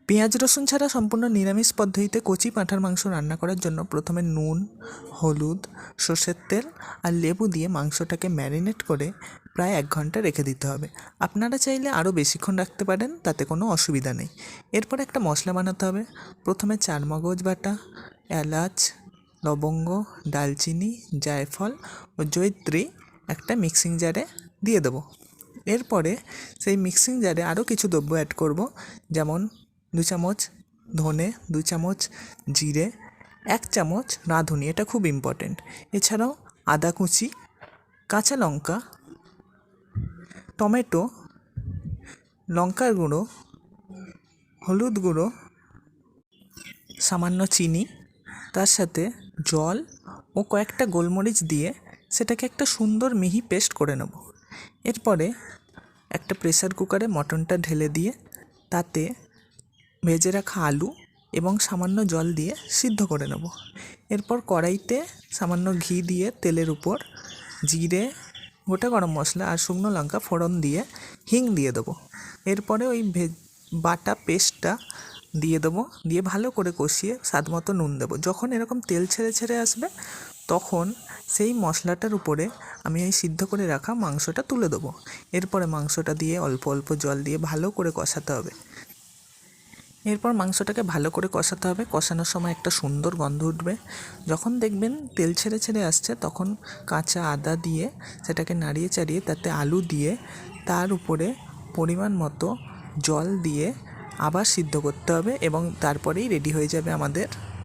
পেঁয়াজ রসুন ছাড়া সম্পূর্ণ নিরামিষ পদ্ধতিতে কচি পাঁঠার মাংস রান্না করার জন্য প্রথমে নুন, হলুদ, সর্ষের তেল আর লেবু দিয়ে মাংসটাকে ম্যারিনেট করে প্রায় 1 ঘন্টা রেখে দিতে হবে। আপনারা চাইলে আরও বেশিক্ষণ রাখতে পারেন, তাতে কোনো অসুবিধা নেই। এরপর একটা মশলা বানাতে হবে। প্রথমে চারমগজ বাটা, এলাচ, লবঙ্গ, দালচিনি, জায়ফল ও জয়িত্রী একটা মিক্সিং জারে দিয়ে দেবো। এরপরে সেই মিক্সিং জারে আরও কিছু দ্রব্য অ্যাড করব, যেমন 2 চামচ ধনে, 2 চামচ জিরে, 1 চামচ রাঁধুনি, এটা খুব ইম্পর্টেন্ট। এছাড়াও আদা কুচি, কাঁচা লঙ্কা, টমেটো, লঙ্কার গুঁড়ো, হলুদ গুঁড়ো, সামান্য চিনি, তার সাথে জল ও কয়েকটা গোলমরিচ দিয়ে সেটাকে একটা সুন্দর মিহি পেস্ট করে নেব। এরপরে একটা প্রেসার কুকারে মটনটা ঢেলে দিয়ে তাতে ভেজে রাখা আলু এবং সামান্য জল দিয়ে সিদ্ধ করে নেব। এরপর কড়াইতে সামান্য ঘি দিয়ে তেলের উপর জিরে, গোটা গরম মশলা আর শুকনো লঙ্কা ফোড়ন দিয়ে হিং দিয়ে দেবো। এরপরে ওই বাটা পেস্টটা দিয়ে দেবো, দিয়ে ভালো করে কষিয়ে স্বাদ মতো নুন দেবো। যখন এরকম তেল ছেড়ে ছেড়ে আসবে তখন সেই মশলাটার উপরে আমি এই সিদ্ধ করে রাখা মাংসটা তুলে দেবো। এরপরে মাংসটা দিয়ে অল্প অল্প জল দিয়ে ভালো করে কষাতে হবে। এরপর মাংসটাকে ভালো করে কষাতে হবে। কষানোর সময় একটা সুন্দর গন্ধ উঠবে। যখন দেখবেন তেল ছেড়ে ছেড়ে আসছে তখন কাঁচা আদা দিয়ে সেটাকে নাড়িয়ে চাড়িয়ে তাতে আলু দিয়ে তার উপরে পরিমাণ মতো জল দিয়ে আবার সিদ্ধ করতে হবে এবং তারপরেই রেডি হয়ে যাবে আমাদের